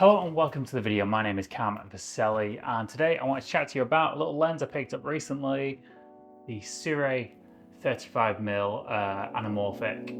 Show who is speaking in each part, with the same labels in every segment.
Speaker 1: Hello and welcome to the video. My name is Cam Vaselli, and today I want to chat to you about a little lens I picked up recently, the Sirui 35mm Anamorphic.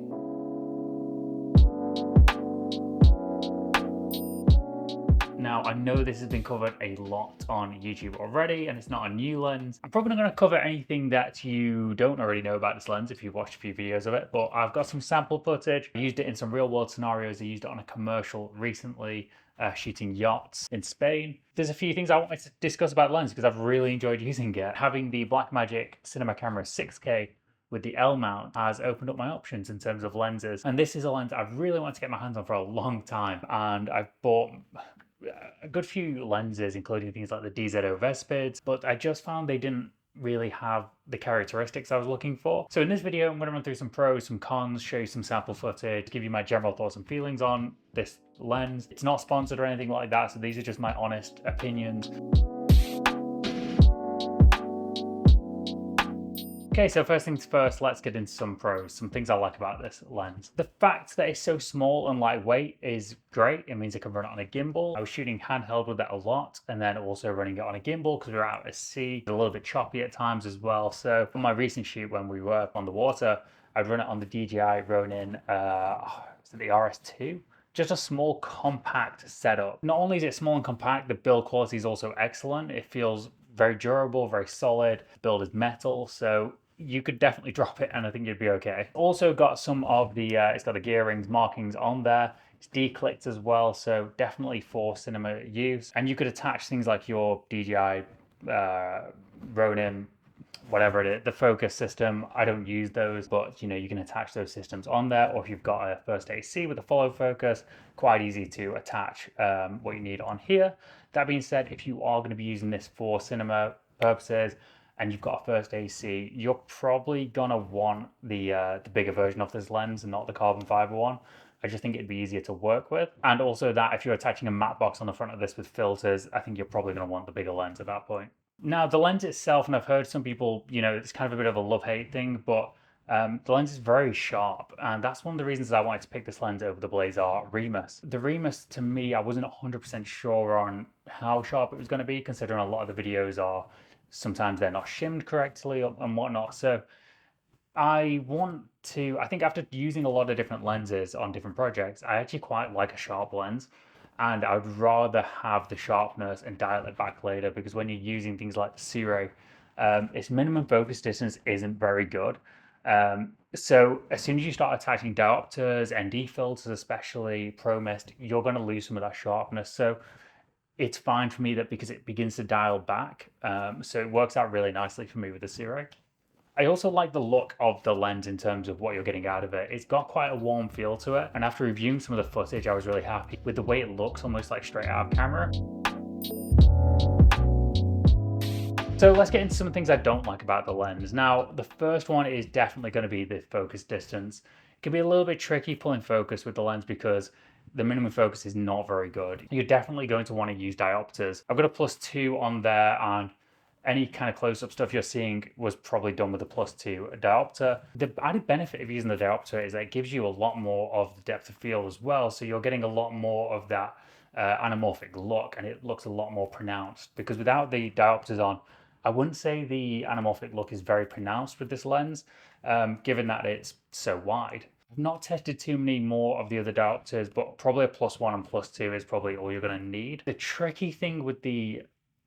Speaker 1: Now, I know this has been covered a lot on YouTube already, and it's not a new lens. I'm probably not going to cover anything that you don't already know about this lens if you've watched a few videos of it, but I've got some sample footage. I used it in some real world scenarios. I used it on a commercial recently, shooting yachts in Spain. There's a few things I wanted to discuss about the lens because I've really enjoyed using it. Having the Blackmagic Cinema Camera 6K with the L mount has opened up my options in terms of lenses. And this is a lens I've really wanted to get my hands on for a long time. And I've bought a good few lenses, including things like the DZO Vespids, but I just found they didn't really have the characteristics I was looking for. So in this video, I'm going to run through some pros, some cons, show you some sample footage, give you my general thoughts and feelings on this lens. It's not sponsored or anything like that, so these are just my honest opinions. Okay, so first things first, let's get into some pros, some things I like about this lens. The fact that it's so small and lightweight is great. It means I can run it on a gimbal. I was shooting handheld with that a lot, and then also running it on a gimbal because we were out at sea. It's a little bit choppy at times as well. So for my recent shoot when we were on the water, I'd run it on the DJI Ronin, was it the RS2? Just a small compact setup. Not only is it small and compact, the build quality is also excellent. It feels very durable, very solid. The build is metal, so you could definitely drop it and I think you'd be okay. Also got some of the, it's got the gear rings markings on there. It's declicked as well, so definitely for cinema use. And you could attach things like your DJI Ronin, whatever it is, the focus system. I don't use those, but you can attach those systems on there, or if you've got a first AC with a follow focus, quite easy to attach what you need on here. That being said, if you are going to be using this for cinema purposes and you've got a first AC, you're probably gonna want the bigger version of this lens and not the carbon fiber one. I just think it'd be easier to work with. And also that if you're attaching a matte box on the front of this with filters, I think you're probably gonna want the bigger lens at that point. Now, the lens itself, and I've heard some people, it's kind of a bit of a love-hate thing, but the lens is very sharp, and that's one of the reasons I wanted to pick this lens over the Blazer Remus. The Remus, to me, I wasn't 100% sure on how sharp it was going to be, considering a lot of the videos are, sometimes they're not shimmed correctly and whatnot. So I think after using a lot of different lenses on different projects, I actually quite like a sharp lens. And I would rather have the sharpness and dial it back later, because when you're using things like the Sirui, its minimum focus distance isn't very good. So as soon as you start attaching diopters, ND filters, especially Pro Mist, you're going to lose some of that sharpness. So it's fine for me that because it begins to dial back. So it works out really nicely for me with the Sirui. I also like the look of the lens in terms of what you're getting out of it. It's got quite a warm feel to it. And after reviewing some of the footage, I was really happy with the way it looks, almost like straight out of camera. So let's get into some things I don't like about the lens. Now, the first one is definitely going to be the focus distance. It can be a little bit tricky pulling focus with the lens because the minimum focus is not very good. You're definitely going to want to use diopters. I've got a +2 on there, and any kind of close-up stuff you're seeing was probably done with a +2 diopter. The added benefit of using the diopter is that it gives you a lot more of the depth of field as well, so you're getting a lot more of that anamorphic look, and it looks a lot more pronounced. Because without the diopters on, I wouldn't say the anamorphic look is very pronounced with this lens, given that it's so wide. I've not tested too many more of the other diopters, but probably a +1 and +2 is probably all you're going to need. The tricky thing with the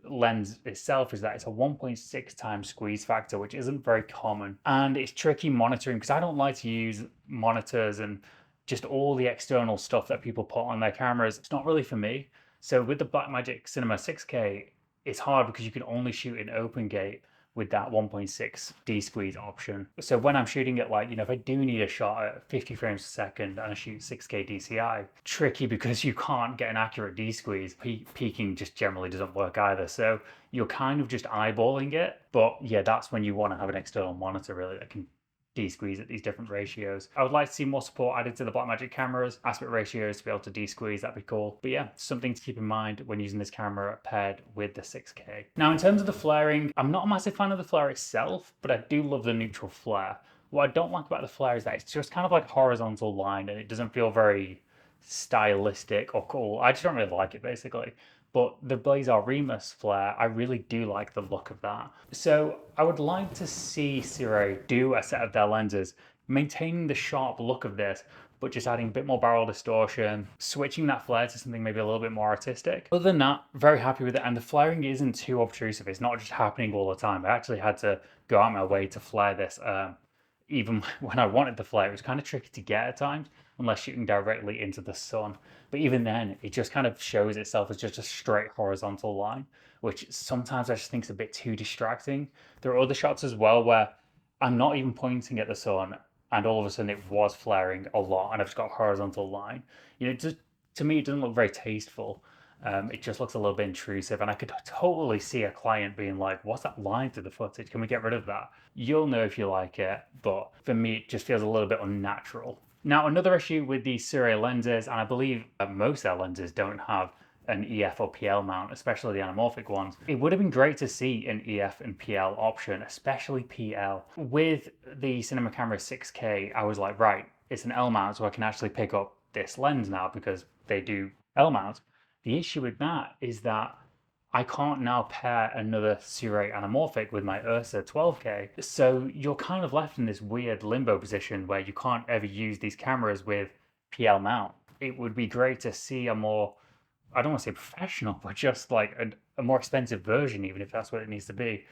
Speaker 1: lens itself is that it's a 1.6 times squeeze factor, which isn't very common, and it's tricky monitoring because I don't like to use monitors and just all the external stuff that people put on their cameras. It's not really for me. So with the Blackmagic Cinema 6K, it's hard because you can only shoot in open gate with that 1.6 D-squeeze option. So when I'm shooting it, like, if I do need a shot at 50 frames per second and I shoot 6K DCI, tricky because you can't get an accurate D-squeeze. Peaking just generally doesn't work either. So you're kind of just eyeballing it. But yeah, that's when you want to have an external monitor really that can D-squeeze at these different ratios. I would like to see more support added to the Blackmagic cameras, aspect ratios to be able to D-squeeze, that'd be cool. But yeah, something to keep in mind when using this camera paired with the 6K. Now in terms of the flaring, I'm not a massive fan of the flare itself, but I do love the neutral flare. What I don't like about the flare is that it's just kind of like a horizontal line and it doesn't feel very stylistic or cool. I just don't really like it basically. But the Blazar Remus flare, I really do like the look of that. So I would like to see Sirui do a set of their lenses, maintaining the sharp look of this, but just adding a bit more barrel distortion, switching that flare to something maybe a little bit more artistic. Other than that, very happy with it. And the flaring isn't too obtrusive. It's not just happening all the time. I actually had to go out my way to flare this. Even when I wanted the flare, it was kind of tricky to get at times, unless shooting directly into the sun. But even then, it just kind of shows itself as just a straight horizontal line, which sometimes I just think is a bit too distracting. There are other shots as well where I'm not even pointing at the sun, and all of a sudden it was flaring a lot, and I've just got a horizontal line. You know, just to me, it doesn't look very tasteful. It just looks a little bit intrusive, and I could totally see a client being like, "What's that line through the footage? Can we get rid of that?" You'll know if you like it, but for me, it just feels a little bit unnatural. Now, another issue with these Sirui lenses, and I believe most of their lenses don't have an EF or PL mount, especially the anamorphic ones. It would have been great to see an EF and PL option, especially PL. With the Cinema Camera 6K, I was like, right, it's an L mount, so I can actually pick up this lens now because they do L mount. The issue with that is that I can't now pair another Sirui Anamorphic with my Ursa 12K. So you're kind of left in this weird limbo position where you can't ever use these cameras with PL mount. It would be great to see a more, I don't want to say professional, but just like a more expensive version, even if that's what it needs to be,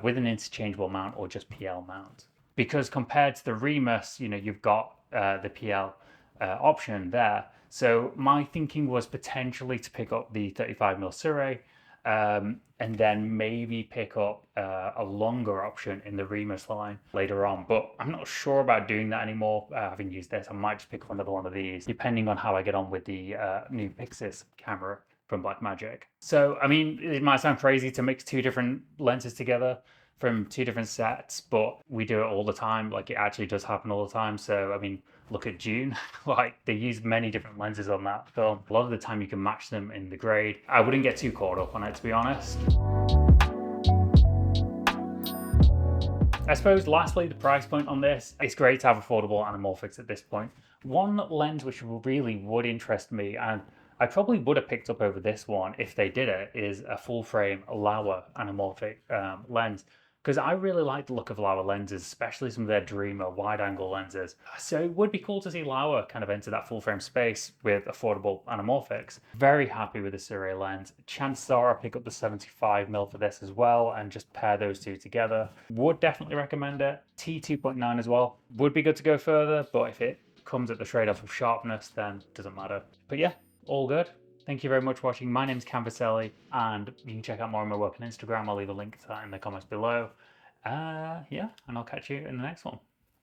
Speaker 1: with an interchangeable mount or just PL mount. Because compared to the Remus, you know, you've got the PL option there. So my thinking was potentially to pick up the 35mm Sirui, and then maybe pick up a longer option in the Remus line later on. But I'm not sure about doing that anymore. Having used this, I might just pick up another one of these, depending on how I get on with the new Pixis camera from Blackmagic. So, I mean, it might sound crazy to mix two different lenses together from two different sets, but we do it all the time. Like, it actually does happen all the time. So, I mean, look at June. Like, they use many different lenses on that film. A lot of the time you can match them in the grade. I wouldn't get too caught up on it, to be honest. I suppose lastly, the price point on this, it's great to have affordable anamorphics at this point. One lens which really would interest me, and I probably would have picked up over this one if they did it, is a full frame Laowa anamorphic lens. Because I really like the look of Laowa lenses, especially some of their Dreamer wide-angle lenses. So it would be cool to see Laowa kind of enter that full-frame space with affordable anamorphics. Very happy with the Sirui lens. Chances are I'll pick up the 75mm for this as well and just pair those two together. Would definitely recommend it. T2.9 as well. Would be good to go further, but if it comes at the trade-off of sharpness, then it doesn't matter. But yeah, all good. Thank you very much for watching. My name's Vaselli, and you can check out more of my work on Instagram. I'll leave a link to that in the comments below. Yeah, and I'll catch you in the next one.